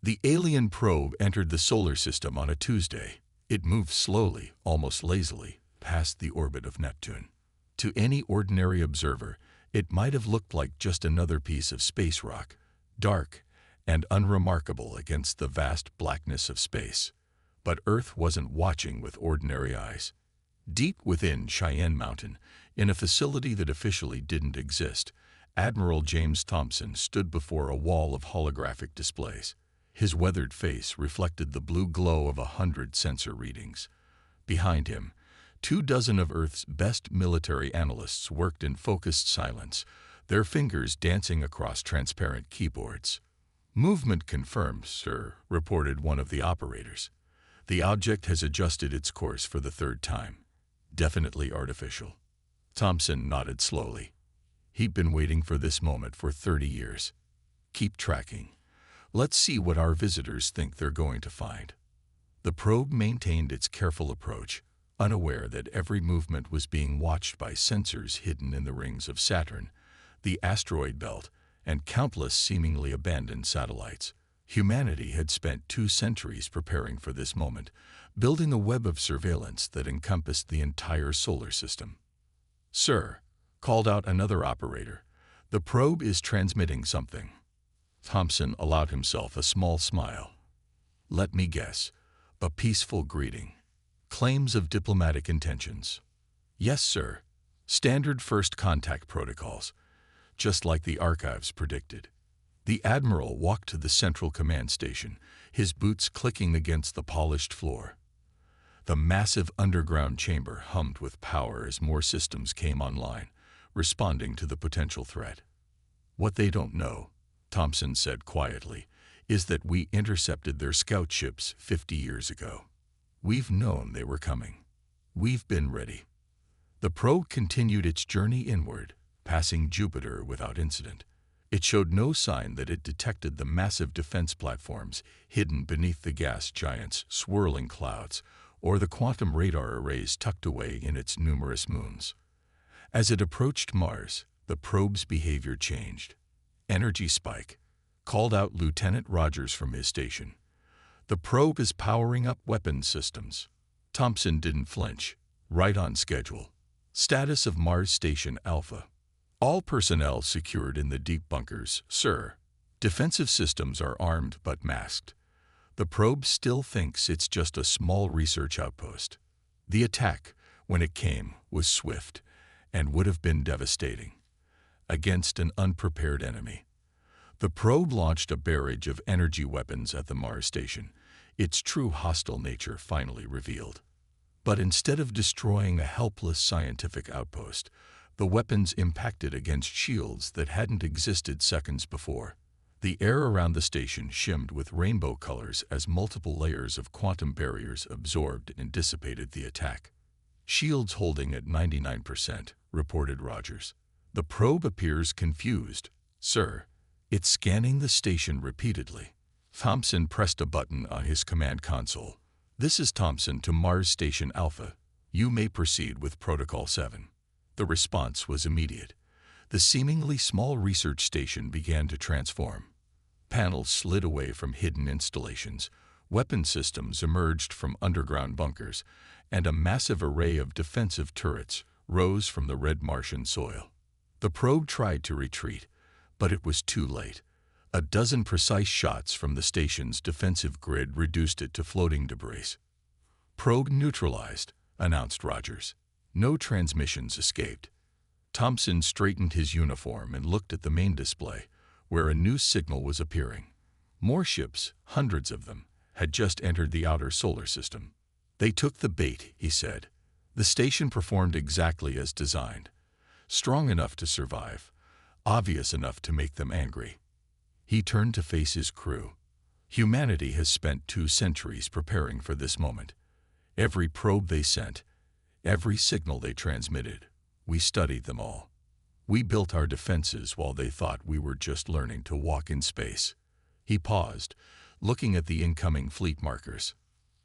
The alien probe entered the solar system on a Tuesday. It moved slowly, almost lazily, past the orbit of Neptune. To any ordinary observer, it might have looked like just another piece of space rock, dark and unremarkable against the vast blackness of space. But Earth wasn't watching with ordinary eyes. Deep within Cheyenne Mountain, in a facility that officially didn't exist, Admiral James Thompson stood before a wall of holographic displays. His weathered face reflected the blue glow of 100 sensor readings. Behind him, 24 of Earth's best military analysts worked in focused silence, their fingers dancing across transparent keyboards. "Movement confirmed, sir," reported one of the operators. "The object has adjusted its course for the third time. Definitely artificial." Thompson nodded slowly. He'd been waiting for this moment for 30 years. "Keep tracking. Let's see what our visitors think they're going to find." The probe maintained its careful approach, unaware that every movement was being watched by sensors hidden in the rings of Saturn, the asteroid belt, and countless seemingly abandoned satellites. Humanity had spent 2 centuries preparing for this moment, building a web of surveillance that encompassed the entire solar system. "Sir," called out another operator, "the probe is transmitting something." Thompson allowed himself a small smile. "Let me guess, a peaceful greeting. Claims of diplomatic intentions." "Yes, sir. Standard first contact protocols, just like the archives predicted." The Admiral walked to the central command station, his boots clicking against the polished floor. The massive underground chamber hummed with power as more systems came online, responding to the potential threat. "What they don't know," Thompson said quietly, "is that we intercepted their scout ships 50 years ago. We've known they were coming. We've been ready." The probe continued its journey inward, passing Jupiter without incident. It showed no sign that it detected the massive defense platforms hidden beneath the gas giant's swirling clouds, or the quantum radar arrays tucked away in its numerous moons. As it approached Mars, the probe's behavior changed. "Energy spike," called out Lieutenant Rogers from his station. "The probe is powering up weapons systems." Thompson didn't flinch. "Right on schedule. Status of Mars Station Alpha. All personnel secured in the deep bunkers, sir. Defensive systems are armed but masked. The probe still thinks it's just a small research outpost." The attack, when it came, was swift and would have been devastating. Against an unprepared enemy, the probe launched a barrage of energy weapons at the Mars station, its true hostile nature finally revealed. But instead of destroying a helpless scientific outpost, the weapons impacted against shields that hadn't existed seconds before. The air around the station shimmed with rainbow colors as multiple layers of quantum barriers absorbed and dissipated the attack. "Shields holding at 99%, reported Rogers. "The probe appears confused, sir. It's scanning the station repeatedly." Thompson pressed a button on his command console. "This is Thompson to Mars Station Alpha. You may proceed with Protocol 7. The response was immediate. The seemingly small research station began to transform. Panels slid away from hidden installations, weapon systems emerged from underground bunkers, and a massive array of defensive turrets rose from the red Martian soil. The probe tried to retreat, but it was too late. A dozen precise shots from the station's defensive grid reduced it to floating debris. "Probe neutralized," announced Rogers. No transmissions escaped. Thompson straightened his uniform and looked at the main display, where a new signal was appearing. More ships, hundreds of them, had just entered the outer solar system. "They took the bait," he said. "The station performed exactly as designed. Strong enough to survive, obvious enough to make them angry." He turned to face his crew. "Humanity has spent 2 centuries preparing for this moment. Every probe they sent, every signal they transmitted, we studied them all. We built our defenses while they thought we were just learning to walk in space." He paused, looking at the incoming fleet markers.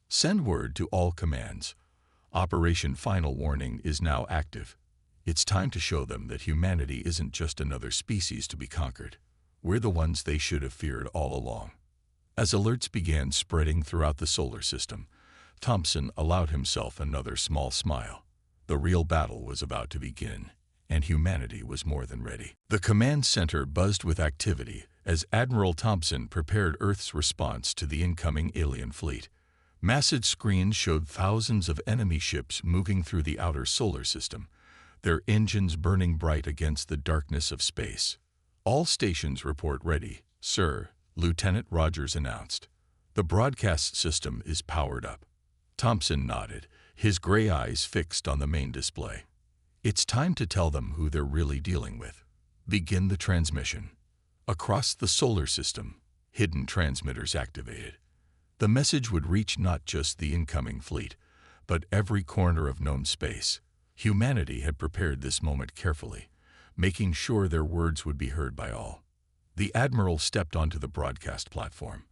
"Send word to all commands. Operation Final Warning is now active. It's time to show them that humanity isn't just another species to be conquered. We're the ones they should have feared all along." As alerts began spreading throughout the solar system, Thompson allowed himself another small smile. The real battle was about to begin, and humanity was more than ready. The command center buzzed with activity as Admiral Thompson prepared Earth's response to the incoming alien fleet. Massive screens showed thousands of enemy ships moving through the outer solar system, their engines burning bright against the darkness of space. "All stations report ready, sir," Lieutenant Rogers announced. "The broadcast system is powered up." Thompson nodded, his gray eyes fixed on the main display. "It's time to tell them who they're really dealing with. Begin the transmission." Across the solar system, hidden transmitters activated. The message would reach not just the incoming fleet, but every corner of known space. Humanity had prepared this moment carefully, making sure their words would be heard by all. The Admiral stepped onto the broadcast platform.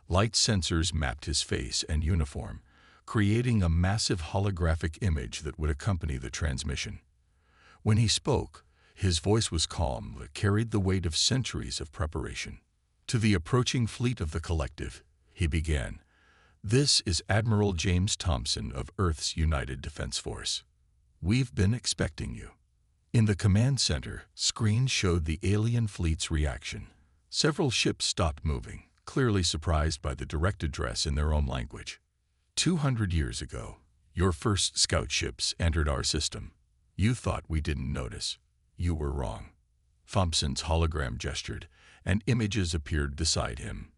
Light sensors mapped his face and uniform, creating a massive holographic image that would accompany the transmission. When he spoke, his voice was calm but carried the weight of centuries of preparation. To the approaching fleet of the Collective, he began, "This is Admiral James Thompson of Earth's United Defense Force. We've been expecting you." In the command center, screens showed the alien fleet's reaction. Several ships stopped moving, clearly surprised by the direct address in their own language. 200 years ago, your first scout ships entered our system. You thought we didn't notice. You were wrong." Thompson's hologram gestured, and images appeared beside him.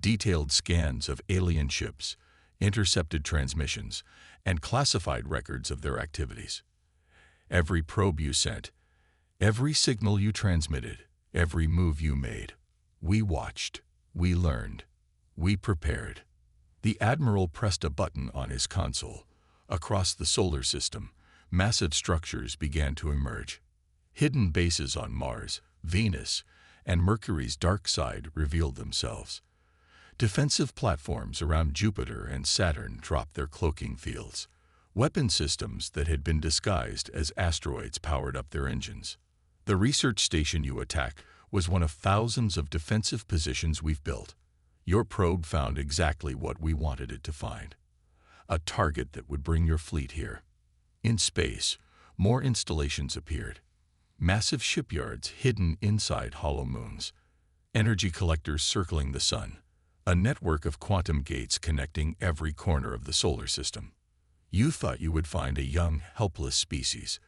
Detailed scans of alien ships, intercepted transmissions, and classified records of their activities. Every probe you sent, every signal you transmitted, every move you made. We watched, we learned, we prepared. The Admiral pressed a button on his console. Across the solar system, massive structures began to emerge. Hidden bases on Mars, Venus, and Mercury's dark side revealed themselves. Defensive platforms around Jupiter and Saturn dropped their cloaking fields. Weapon systems that had been disguised as asteroids powered up their engines. The research station you attacked was one of thousands of defensive positions we've built. Your probe found exactly what we wanted it to find. A target that would bring your fleet here. In space, more installations appeared. Massive shipyards hidden inside hollow moons. Energy collectors circling the sun. A network of quantum gates connecting every corner of the solar system. You thought you would find a young, helpless species.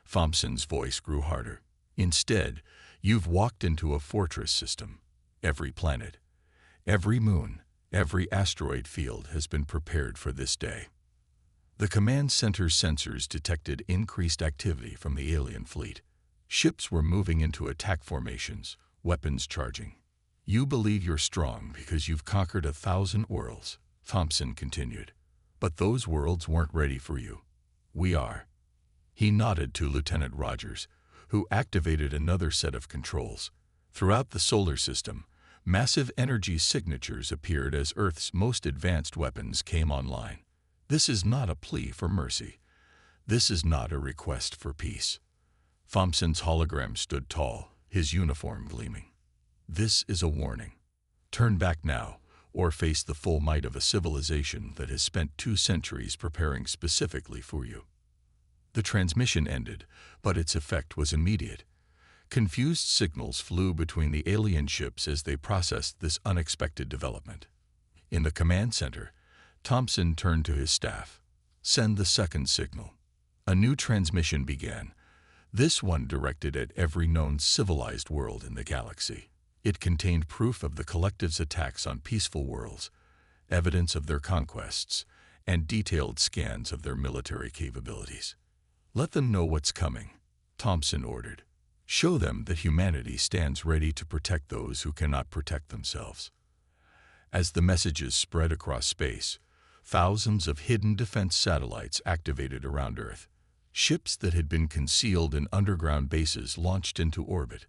Thompson's voice grew harder. Instead, you've walked into a fortress system. Every planet, every moon, every asteroid field has been prepared for this day. The command center's sensors detected increased activity from the alien fleet. Ships were moving into attack formations, weapons charging. "You believe you're strong because you've conquered 1,000 worlds," Thompson continued. "But those worlds weren't ready for you. We are." He nodded to Lieutenant Rogers, who activated another set of controls. Throughout the solar system, massive energy signatures appeared as Earth's most advanced weapons came online. This is not a plea for mercy. This is not a request for peace. Thompson's hologram stood tall, his uniform gleaming. This is a warning. Turn back now, or face the full might of a civilization that has spent 2 centuries preparing specifically for you. The transmission ended, but its effect was immediate. Confused signals flew between the alien ships as they processed this unexpected development. In the command center, Thompson turned to his staff. "Send the second signal." A new transmission began, this one directed at every known civilized world in the galaxy. It contained proof of the Collective's attacks on peaceful worlds, evidence of their conquests, and detailed scans of their military capabilities. "Let them know what's coming," Thompson ordered. "Show them that humanity stands ready to protect those who cannot protect themselves." As the messages spread across space, thousands of hidden defense satellites activated around Earth. Ships that had been concealed in underground bases launched into orbit.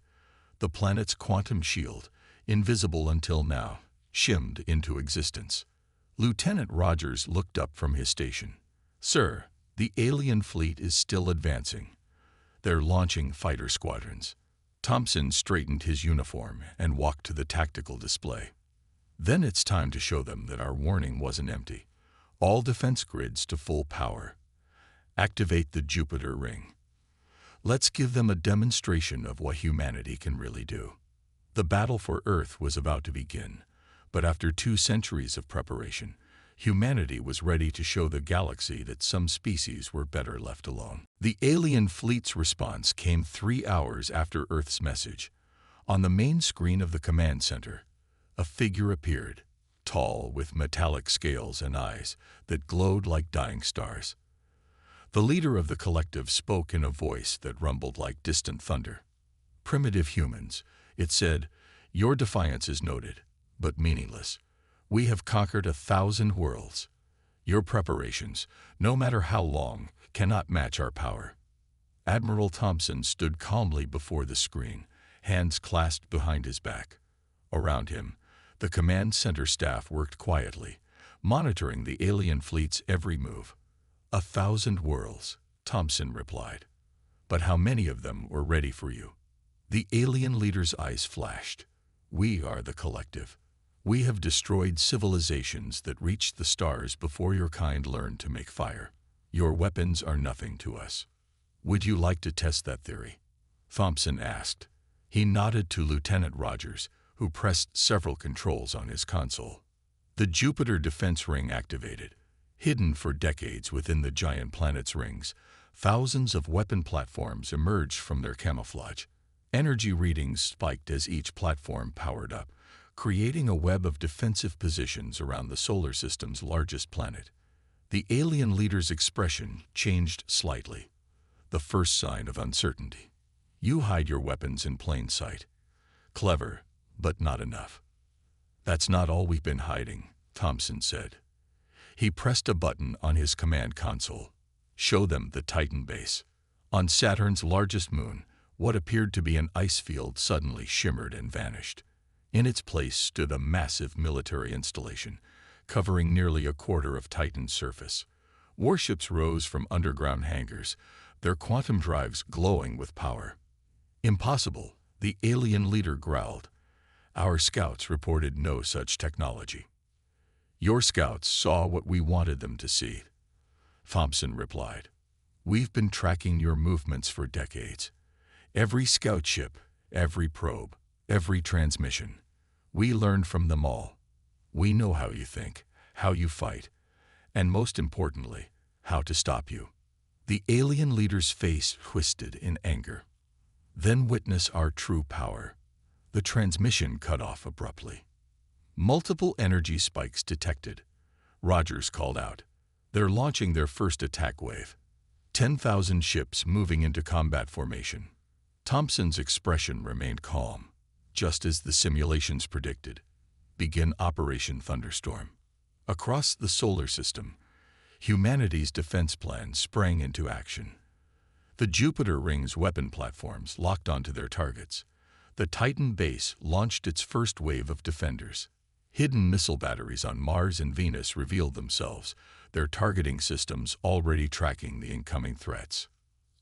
The planet's quantum shield, invisible until now, shimmed into existence. Lieutenant Rogers looked up from his station. "Sir, the alien fleet is still advancing. They're launching fighter squadrons." Thompson straightened his uniform and walked to the tactical display. Then it's time to show them that our warning wasn't empty. All defense grids to full power. Activate the Jupiter ring. Let's give them a demonstration of what humanity can really do. The battle for Earth was about to begin, but after 2 centuries of preparation, humanity was ready to show the galaxy that some species were better left alone. The alien fleet's response came 3 hours after Earth's message. On the main screen of the command center, a figure appeared, tall, with metallic scales and eyes that glowed like dying stars. The leader of the collective spoke in a voice that rumbled like distant thunder. "Primitive humans," it said, "your defiance is noted, but meaningless. We have conquered 1,000 worlds. Your preparations, no matter how long, cannot match our power." Admiral Thompson stood calmly before the screen, hands clasped behind his back. Around him, the command center staff worked quietly, monitoring the alien fleet's every move. 1,000 worlds, Thompson replied. "But how many of them were ready for you?" The alien leader's eyes flashed. "We are the collective. We have destroyed civilizations that reached the stars before your kind learned to make fire. Your weapons are nothing to us." "Would you like to test that theory?" Thompson asked. He nodded to Lieutenant Rogers, who pressed several controls on his console. The Jupiter defense ring activated. Hidden for decades within the giant planet's rings, thousands of weapon platforms emerged from their camouflage. Energy readings spiked as each platform powered up, creating a web of defensive positions around the solar system's largest planet. The alien leader's expression changed slightly. The first sign of uncertainty. "You hide your weapons in plain sight. Clever, but not enough." "That's not all we've been hiding," Thompson said. He pressed a button on his command console. "Show them the Titan base." On Saturn's largest moon, what appeared to be an ice field suddenly shimmered and vanished. In its place stood a massive military installation, covering nearly a quarter of Titan's surface. Warships rose from underground hangars, their quantum drives glowing with power. "Impossible," the alien leader growled. "Our scouts reported no such technology." "Your scouts saw what we wanted them to see," Thompson replied. "We've been tracking your movements for decades. Every scout ship, every probe, every transmission. We learned from them all. We know how you think, how you fight, and most importantly, how to stop you." The alien leader's face twisted in anger. "Then witness our true power." The transmission cut off abruptly. Multiple energy spikes detected. Rogers called out. "They're launching their first attack wave." 10,000 ships moving into combat formation. Thompson's expression remained calm, just as the simulations predicted. Begin Operation Thunderstorm. Across the solar system, humanity's defense plan sprang into action. The Jupiter ring's weapon platforms locked onto their targets. The Titan base launched its first wave of defenders. Hidden missile batteries on Mars and Venus revealed themselves, their targeting systems already tracking the incoming threats.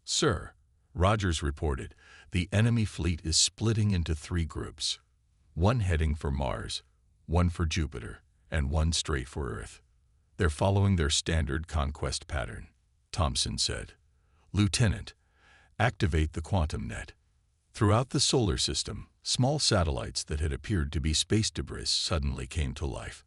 "Sir," Rogers reported, "the enemy fleet is splitting into 3 groups. One heading for Mars, one for Jupiter, and one straight for Earth. They're following their standard conquest pattern," Thompson said. "Lieutenant, activate the quantum net." Throughout the solar system, small satellites that had appeared to be space debris suddenly came to life.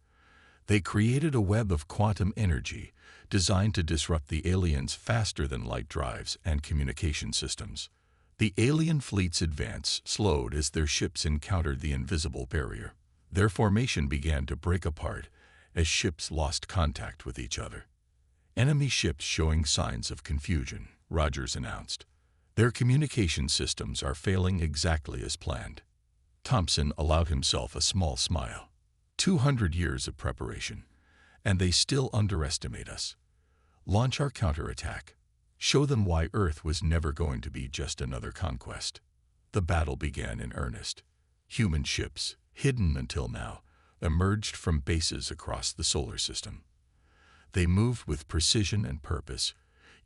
They created a web of quantum energy designed to disrupt the aliens' faster-than-light drives and communication systems. The alien fleet's advance slowed as their ships encountered the invisible barrier. Their formation began to break apart as ships lost contact with each other. "Enemy ships showing signs of confusion," Rogers announced. "Their communication systems are failing exactly as planned." Thompson allowed himself a small smile. 200 years of preparation, and they still underestimate us. Launch our counterattack. Show them why Earth was never going to be just another conquest. The battle began in earnest. Human ships, hidden until now, emerged from bases across the solar system. They moved with precision and purpose,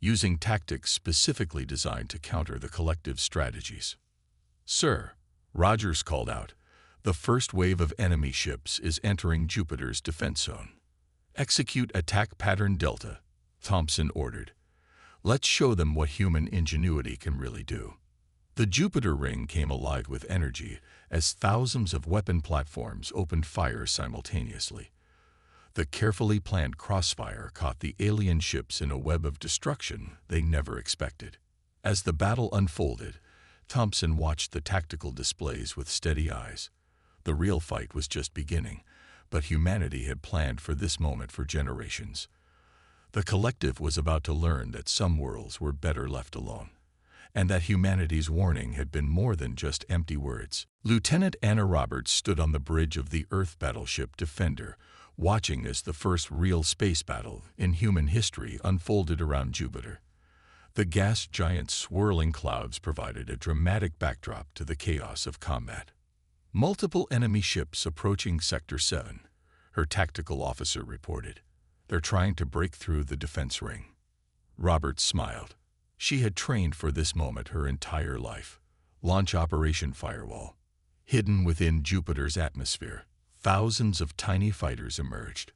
using tactics specifically designed to counter the collective's strategies. "Sir," Rogers called out, The first wave of enemy ships is entering Jupiter's defense zone. Execute attack pattern Delta, Thompson ordered. Let's show them what human ingenuity can really do. The Jupiter ring came alive with energy as thousands of weapon platforms opened fire simultaneously. The carefully planned crossfire caught the alien ships in a web of destruction they never expected. As the battle unfolded, Thompson watched the tactical displays with steady eyes. The real fight was just beginning, but humanity had planned for this moment for generations. The collective was about to learn that some worlds were better left alone, and that humanity's warning had been more than just empty words. Lieutenant Anna Roberts stood on the bridge of the Earth battleship Defender, watching as the first real space battle in human history unfolded around Jupiter. The gas giant's swirling clouds provided a dramatic backdrop to the chaos of combat. Multiple enemy ships approaching Sector 7, her tactical officer reported. They're trying to break through the defense ring. Roberts smiled. She had trained for this moment her entire life. Launch Operation Firewall. Hidden within Jupiter's atmosphere, thousands of tiny fighters emerged.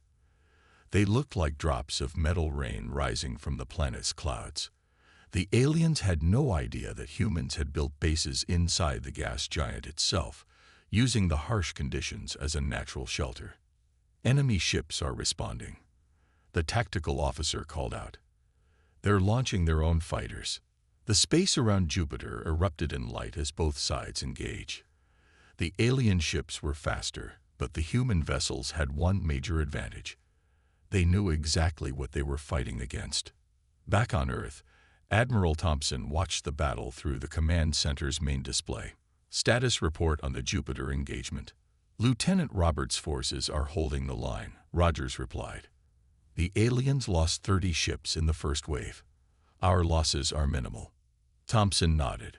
They looked like drops of metal rain rising from the planet's clouds. The aliens had no idea that humans had built bases inside the gas giant itself, using the harsh conditions as a natural shelter. Enemy ships are responding. The tactical officer called out. They're launching their own fighters. The space around Jupiter erupted in light as both sides engaged. The alien ships were faster, but the human vessels had one major advantage. They knew exactly what they were fighting against. Back on Earth, Admiral Thompson watched the battle through the command center's main display. Status report on the Jupiter engagement. Lieutenant Roberts' forces are holding the line, Rogers replied. The aliens lost 30 ships in the first wave. Our losses are minimal. Thompson nodded.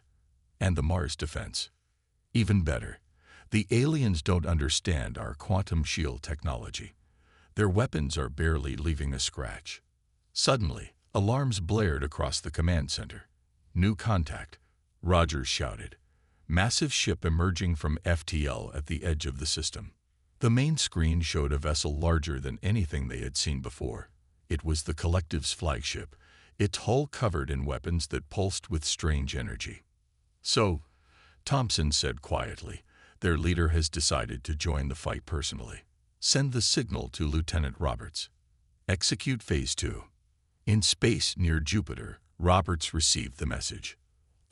And the Mars defense? Even better. The aliens don't understand our quantum shield technology. Their weapons are barely leaving a scratch. Suddenly, alarms blared across the command center. New contact, Rogers shouted. Massive ship emerging from FTL at the edge of the system. The main screen showed a vessel larger than anything they had seen before. It was the collective's flagship, its hull covered in weapons that pulsed with strange energy. So, Thompson said quietly, their leader has decided to join the fight personally. Send the signal to Lieutenant Roberts. Execute Phase 2. In space near Jupiter, Roberts received the message.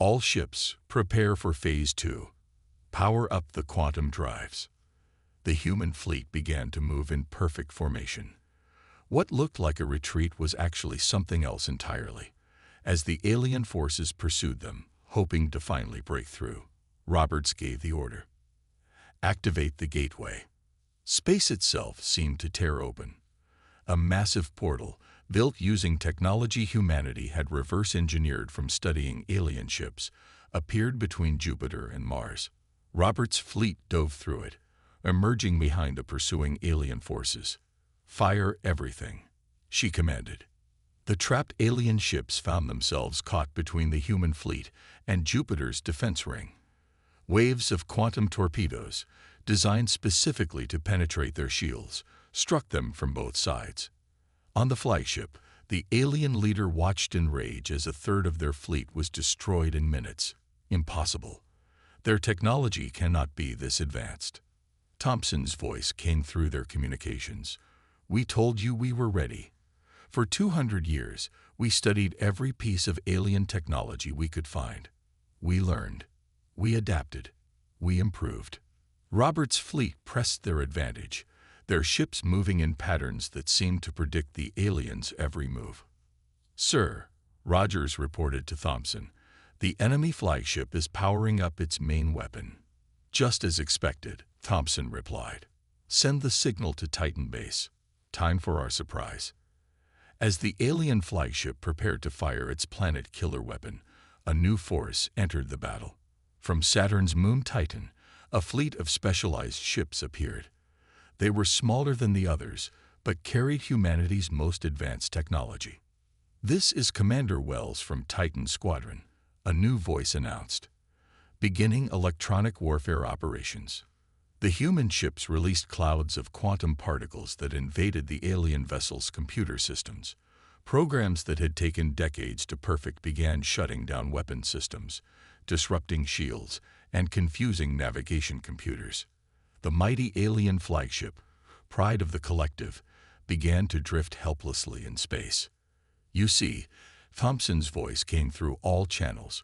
All ships, prepare for Phase 2. Power up the quantum drives. The human fleet began to move in perfect formation. What looked like a retreat was actually something else entirely, as the alien forces pursued them, hoping to finally break through. Roberts gave the order. Activate the gateway. Space itself seemed to tear open. A massive portal, built using technology humanity had reverse-engineered from studying alien ships, appeared between Jupiter and Mars. Roberts' fleet dove through it, emerging behind the pursuing alien forces. Fire everything, she commanded. The trapped alien ships found themselves caught between the human fleet and Jupiter's defense ring. Waves of quantum torpedoes, designed specifically to penetrate their shields, struck them from both sides. On the flagship, the alien leader watched in rage as a third of their fleet was destroyed in minutes. Impossible. Their technology cannot be this advanced. Thompson's voice came through their communications. We told you we were ready. For 200 years, we studied every piece of alien technology we could find. We learned. We adapted. We improved. Roberts' fleet pressed their advantage, their ships moving in patterns that seemed to predict the aliens' every move. Sir, Rogers reported to Thompson, the enemy flagship is powering up its main weapon. Just as expected, Thompson replied. Send the signal to Titan Base. Time for our surprise. As the alien flagship prepared to fire its planet killer weapon, a new force entered the battle. From Saturn's moon Titan, a fleet of specialized ships appeared. They were smaller than the others, but carried humanity's most advanced technology. This is Commander Wells from Titan Squadron, a new voice announced. Beginning electronic warfare operations. The human ships released clouds of quantum particles that invaded the alien vessel's computer systems. Programs that had taken decades to perfect began shutting down weapon systems, disrupting shields, and confusing navigation computers. The mighty alien flagship, pride of the collective, began to drift helplessly in space. You see, Thompson's voice came through all channels.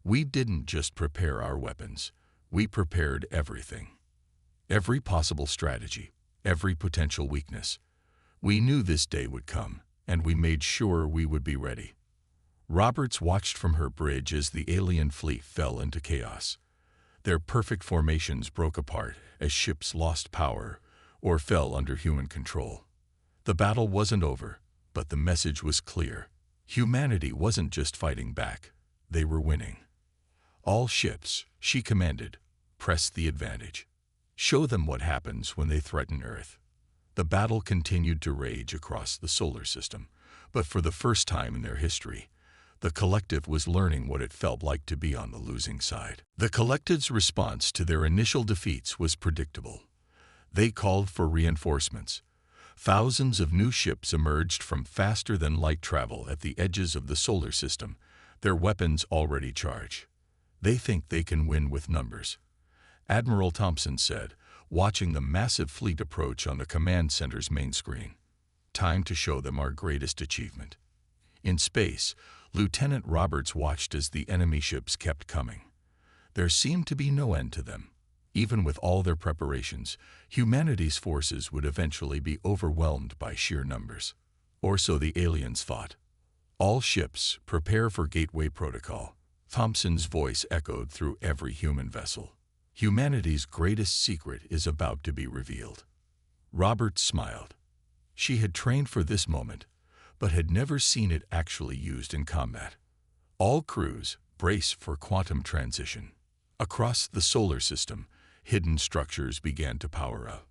We didn't just prepare our weapons. We prepared everything. Every possible strategy, every potential weakness. We knew this day would come, and we made sure we would be ready. Roberts watched from her bridge as the alien fleet fell into chaos. Their perfect formations broke apart as ships lost power or fell under human control. The battle wasn't over, but the message was clear. Humanity wasn't just fighting back, they were winning. All ships, she commanded, press the advantage. Show them what happens when they threaten Earth. The battle continued to rage across the solar system, but for the first time in their history, the collective was learning what it felt like to be on the losing side. The collective's response to their initial defeats was predictable. They called for reinforcements. Thousands of new ships emerged from faster-than-light travel at the edges of the solar system, their weapons already charged. They think they can win with numbers, Admiral Thompson said, watching the massive fleet approach on the command center's main screen. Time to show them our greatest achievement. In space, Lieutenant Roberts watched as the enemy ships kept coming. There seemed to be no end to them. Even with all their preparations, humanity's forces would eventually be overwhelmed by sheer numbers. Or so the aliens thought. All ships, prepare for Gateway Protocol. Thompson's voice echoed through every human vessel. Humanity's greatest secret is about to be revealed. Roberts smiled. She had trained for this moment, but had never seen it actually used in combat. All crews, brace for quantum transition. Across the solar system, hidden structures began to power up.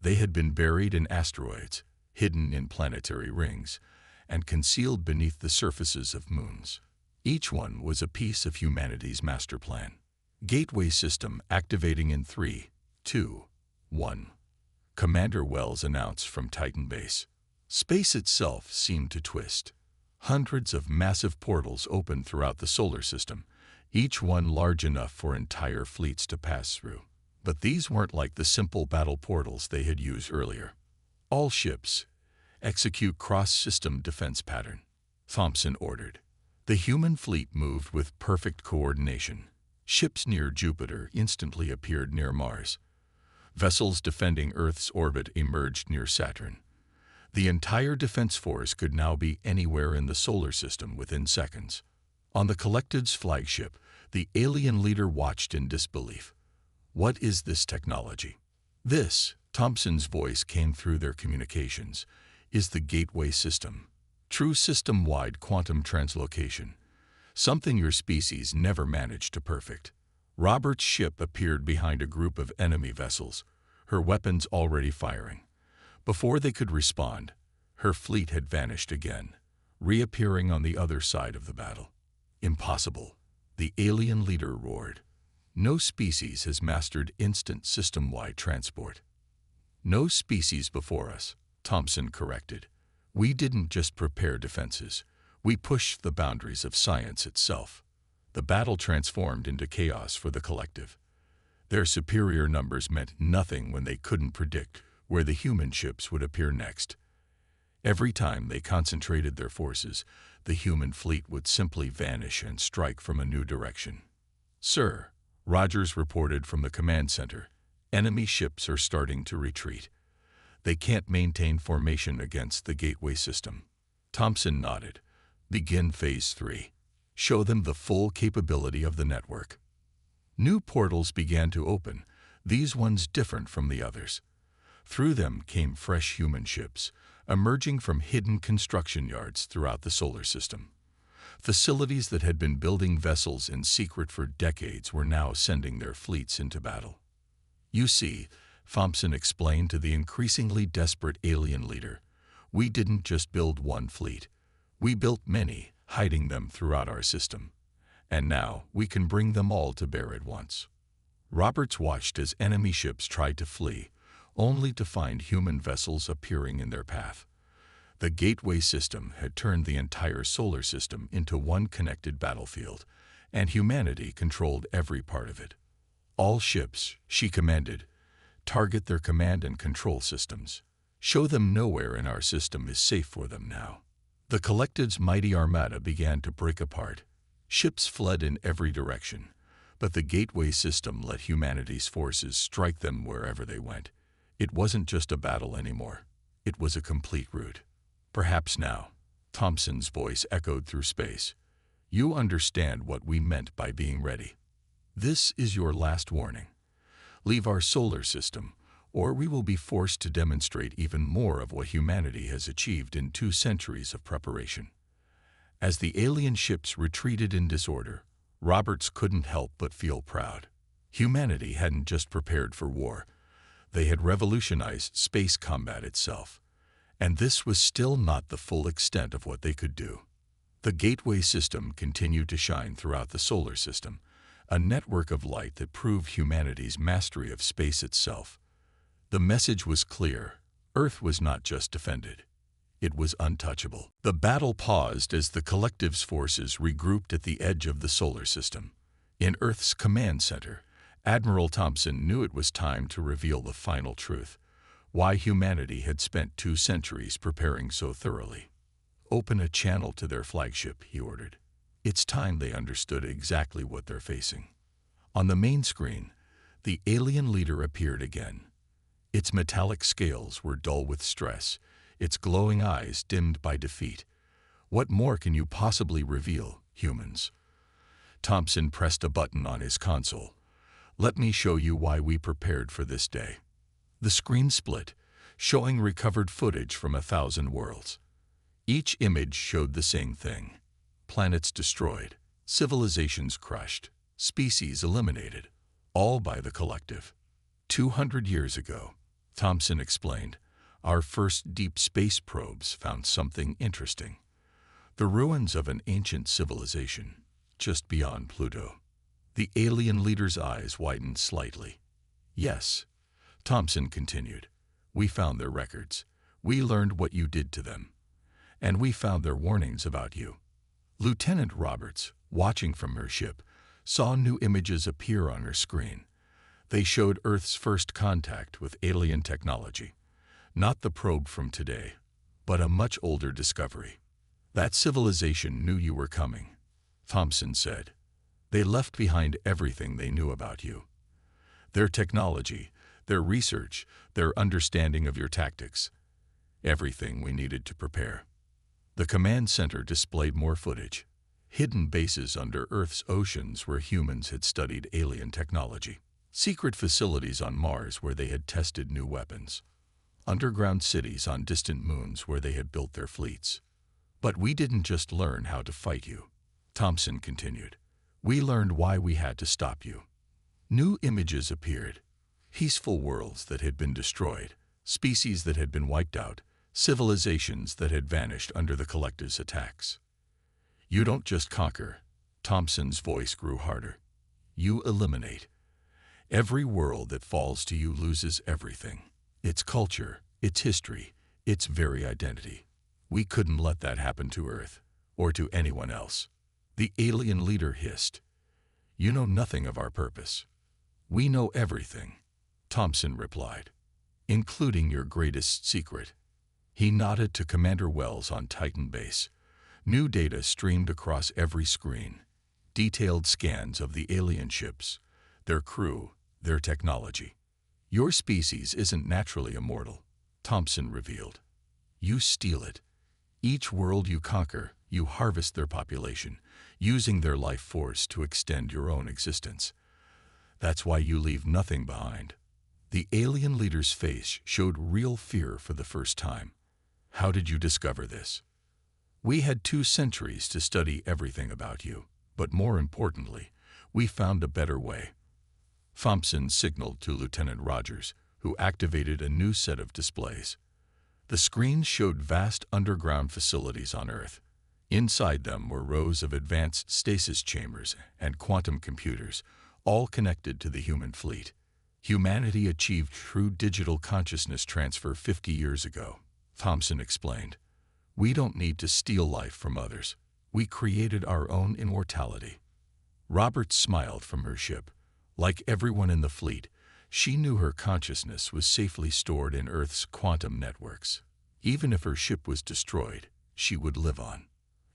They had been buried in asteroids, hidden in planetary rings, and concealed beneath the surfaces of moons. Each one was a piece of humanity's master plan. Gateway system activating in 3, 2, 1. Commander Wells announced from Titan Base. Space itself seemed to twist. Hundreds of massive portals opened throughout the solar system, each one large enough for entire fleets to pass through. But these weren't like the simple battle portals they had used earlier. All ships, execute cross-system defense pattern, Thompson ordered. The human fleet moved with perfect coordination. Ships near Jupiter instantly appeared near Mars. Vessels defending Earth's orbit emerged near Saturn. The entire defense force could now be anywhere in the solar system within seconds. On the collective's flagship, the alien leader watched in disbelief. What is this technology? This, Thompson's voice came through their communications, is the Gateway system. True system-wide quantum translocation. Something your species never managed to perfect. Roberts' ship appeared behind a group of enemy vessels, her weapons already firing. Before they could respond, her fleet had vanished again, reappearing on the other side of the battle. Impossible, the alien leader roared. No species has mastered instant system-wide transport. No species before us, Thompson corrected. We didn't just prepare defenses. We pushed the boundaries of science itself. The battle transformed into chaos for the collective. Their superior numbers meant nothing when they couldn't predict where the human ships would appear next. Every time they concentrated their forces, the human fleet would simply vanish and strike from a new direction. Sir, Rogers reported from the command center, enemy ships are starting to retreat. They can't maintain formation against the Gateway system. Thompson nodded. Begin Phase 3. Show them the full capability of the network. New portals began to open, these ones different from the others. Through them came fresh human ships, emerging from hidden construction yards throughout the solar system. Facilities that had been building vessels in secret for decades were now sending their fleets into battle. You see, Thompson explained to the increasingly desperate alien leader, we didn't just build one fleet. We built many, hiding them throughout our system. And now we can bring them all to bear at once. Roberts watched as enemy ships tried to flee, only to find human vessels appearing in their path. The gateway system had turned the entire solar system into one connected battlefield, and humanity controlled every part of it. All ships, she commanded, target their command and control systems. Show them nowhere in our system is safe for them now. The collective's mighty armada began to break apart. Ships fled in every direction, but the gateway system let humanity's forces strike them wherever they went. It wasn't just a battle anymore. It was a complete rout. Perhaps now, Thompson's voice echoed through space. You understand what we meant by being ready. This is your last warning. Leave our solar system, or we will be forced to demonstrate even more of what humanity has achieved in 2 centuries of preparation. As the alien ships retreated in disorder, Roberts couldn't help but feel proud. Humanity hadn't just prepared for war. They had revolutionized space combat itself. And this was still not the full extent of what they could do. The gateway system continued to shine throughout the solar system, a network of light that proved humanity's mastery of space itself. The message was clear. Earth was not just defended. It was untouchable. The battle paused as the collective's forces regrouped at the edge of the solar system. In Earth's command center, Admiral Thompson knew it was time to reveal the final truth, why humanity had spent 2 centuries preparing so thoroughly. Open a channel to their flagship, he ordered. It's time they understood exactly what they're facing. On the main screen, the alien leader appeared again. Its metallic scales were dull with stress, its glowing eyes dimmed by defeat. What more can you possibly reveal, humans? Thompson pressed a button on his console. Let me show you why we prepared for this day. The screen split, showing recovered footage from 1,000 worlds. Each image showed the same thing. Planets destroyed, civilizations crushed, species eliminated, all by the collective. 200 years ago, Thompson explained, our first deep space probes found something interesting. The ruins of an ancient civilization, just beyond Pluto. The alien leader's eyes widened slightly. Yes, Thompson continued, we found their records. We learned what you did to them. And we found their warnings about you. Lieutenant Roberts, watching from her ship, saw new images appear on her screen. They showed Earth's first contact with alien technology. Not the probe from today, but a much older discovery. That civilization knew you were coming, Thompson said. They left behind everything they knew about you. Their technology, their research, their understanding of your tactics. Everything we needed to prepare. The command center displayed more footage. Hidden bases under Earth's oceans where humans had studied alien technology. Secret facilities on Mars where they had tested new weapons. Underground cities on distant moons where they had built their fleets. But we didn't just learn how to fight you, Thompson continued. We learned why we had to stop you. New images appeared. Peaceful worlds that had been destroyed, species that had been wiped out, civilizations that had vanished under the collective's attacks. You don't just conquer, Thompson's voice grew harder. You eliminate. Every world that falls to you loses everything. Its culture, its history, its very identity. We couldn't let that happen to Earth, or to anyone else. The alien leader hissed. You know nothing of our purpose. We know everything, Thompson replied, including your greatest secret. He nodded to Commander Wells on Titan Base. New data streamed across every screen. Detailed scans of the alien ships, their crew, their technology. Your species isn't naturally immortal, Thompson revealed. You steal it. Each world you conquer, you harvest their population, using their life force to extend your own existence. That's why you leave nothing behind. The alien leader's face showed real fear for the first time. How did you discover this? We had 2 centuries to study everything about you, but more importantly, we found a better way. Thompson signaled to Lieutenant Rogers, who activated a new set of displays. The screens showed vast underground facilities on Earth. Inside them were rows of advanced stasis chambers and quantum computers, all connected to the human fleet. Humanity achieved true digital consciousness transfer 50 years ago, Thompson explained. We don't need to steal life from others. We created our own immortality. Roberts smiled from her ship. Like everyone in the fleet, she knew her consciousness was safely stored in Earth's quantum networks. Even if her ship was destroyed, she would live on.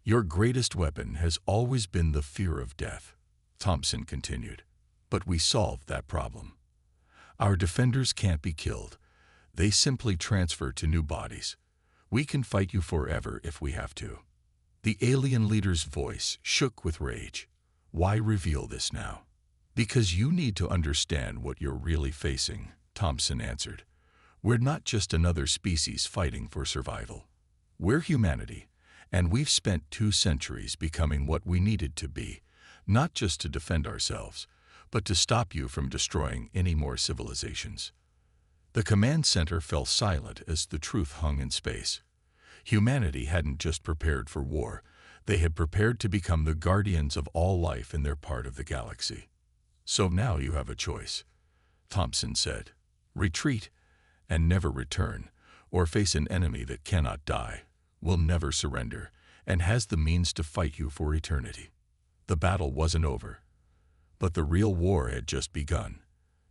Your greatest weapon has always been the fear of death, Thompson continued. But we solved that problem. Our defenders can't be killed. They simply transfer to new bodies. We can fight you forever if we have to. The alien leader's voice shook with rage. Why reveal this now? Because you need to understand what you're really facing, Thompson answered. We're not just another species fighting for survival. We're humanity, and we've spent 2 centuries becoming what we needed to be, not just to defend ourselves, but to stop you from destroying any more civilizations. The command center fell silent as the truth hung in space. Humanity hadn't just prepared for war, they had prepared to become the guardians of all life in their part of the galaxy. So now you have a choice, Thompson said. Retreat and never return, or face an enemy that cannot die, will never surrender, and has the means to fight you for eternity. The battle wasn't over, but the real war had just begun,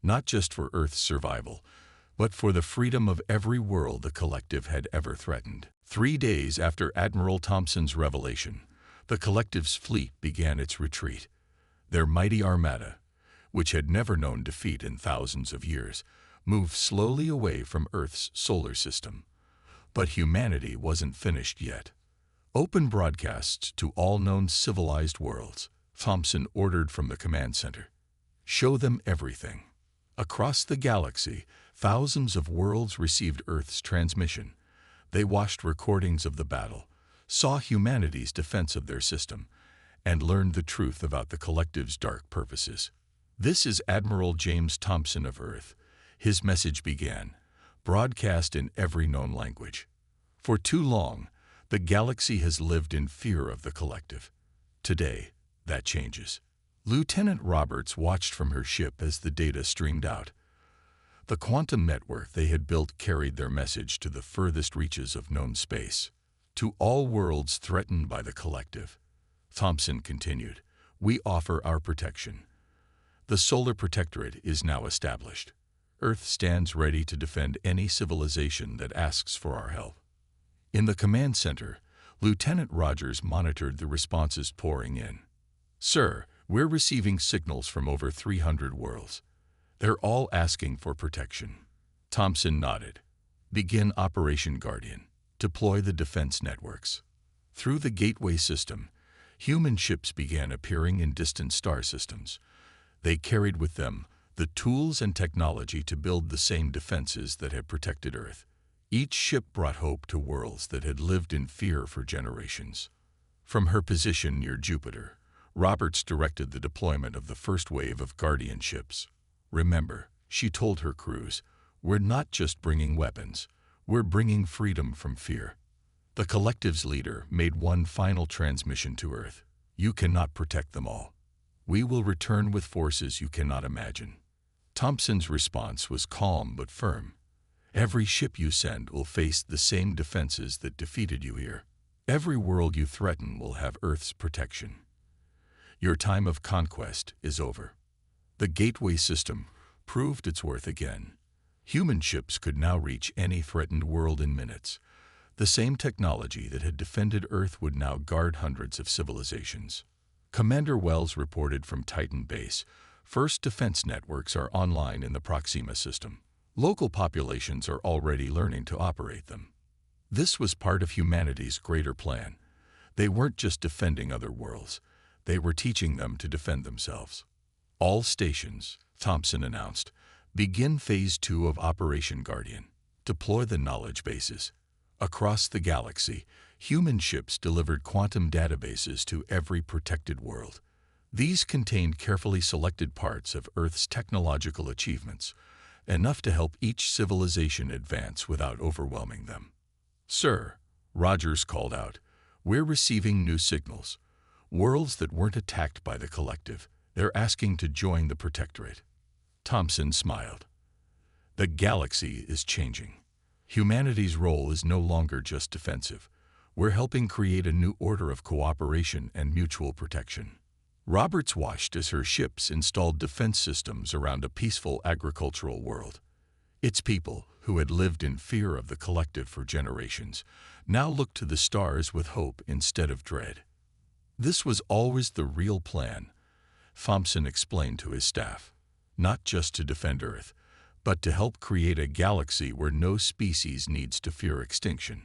not just for Earth's survival, but for the freedom of every world the Collective had ever threatened. 3 days after Admiral Thompson's revelation, the Collective's fleet began its retreat. Their mighty armada, which had never known defeat in thousands of years, moved slowly away from Earth's solar system. But humanity wasn't finished yet. Open broadcasts to all known civilized worlds, Thompson ordered from the command center. Show them everything. Across the galaxy, thousands of worlds received Earth's transmission. They watched recordings of the battle, saw humanity's defense of their system, and learned the truth about the Collective's dark purposes. This is Admiral James Thompson of Earth. His message began, broadcast in every known language. For too long, the galaxy has lived in fear of the Collective. Today, that changes. Lieutenant Roberts watched from her ship as the data streamed out. The quantum network they had built carried their message to the furthest reaches of known space, to all worlds threatened by the Collective. Thompson continued, we offer our protection. The Solar Protectorate is now established. Earth stands ready to defend any civilization that asks for our help. In the command center, Lieutenant Rogers monitored the responses pouring in. Sir, we're receiving signals from over 300 worlds. They're all asking for protection. Thompson nodded. Begin Operation Guardian. Deploy the defense networks. Through the gateway system, human ships began appearing in distant star systems. They carried with them the tools and technology to build the same defenses that had protected Earth. Each ship brought hope to worlds that had lived in fear for generations. From her position near Jupiter, Roberts directed the deployment of the first wave of Guardian ships. Remember, she told her crews, we're not just bringing weapons, we're bringing freedom from fear. The Collective's leader made one final transmission to Earth. You cannot protect them all. We will return with forces you cannot imagine. Thompson's response was calm but firm. Every ship you send will face the same defenses that defeated you here. Every world you threaten will have Earth's protection. Your time of conquest is over. The gateway system proved its worth again. Human ships could now reach any threatened world in minutes. The same technology that had defended Earth would now guard hundreds of civilizations. Commander Wells reported from Titan Base, first defense networks are online in the Proxima system. Local populations are already learning to operate them. This was part of humanity's greater plan. They weren't just defending other worlds, they were teaching them to defend themselves. All stations, Thompson announced, begin Phase 2 of Operation Guardian. Deploy the knowledge bases. Across the galaxy, human ships delivered quantum databases to every protected world. These contained carefully selected parts of Earth's technological achievements, enough to help each civilization advance without overwhelming them. Sir, Rogers called out, we're receiving new signals. Worlds that weren't attacked by the Collective, They're asking to join the Protectorate. Thompson smiled. The galaxy is changing. Humanity's role is no longer just defensive. We're helping create a new order of cooperation and mutual protection. Roberts watched as her ships installed defense systems around a peaceful agricultural world. Its people, who had lived in fear of the collective for generations, now looked to the stars with hope instead of dread. This was always the real plan, Thompson explained to his staff. Not just to defend Earth, but to help create a galaxy where no species needs to fear extinction.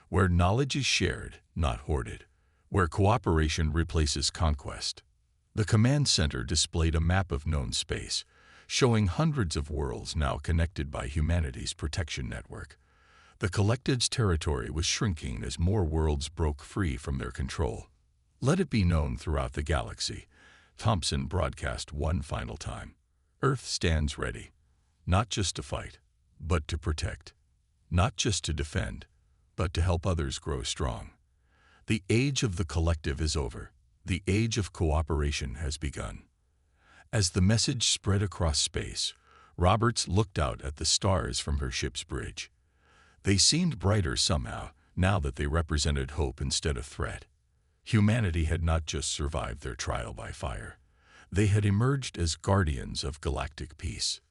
Where knowledge is shared, not hoarded. Where cooperation replaces conquest. The command center displayed a map of known space, showing hundreds of worlds now connected by humanity's protection network. The collective's territory was shrinking as more worlds broke free from their control. Let it be known throughout the galaxy, Thompson broadcast one final time. Earth stands ready, not just to fight, but to protect. Not just to defend, but to help others grow strong. The age of the collective is over. The age of cooperation has begun. As the message spread across space, Roberts looked out at the stars from her ship's bridge. They seemed brighter somehow, now that they represented hope instead of threat. Humanity had not just survived their trial by fire. They had emerged as guardians of galactic peace.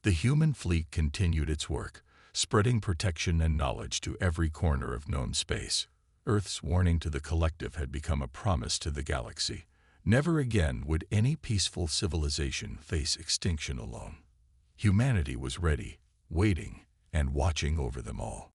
The human fleet continued its work, spreading protection and knowledge to every corner of known space. Earth's warning to the collective had become a promise to the galaxy. Never again would any peaceful civilization face extinction alone. Humanity was ready, waiting, and watching over them all.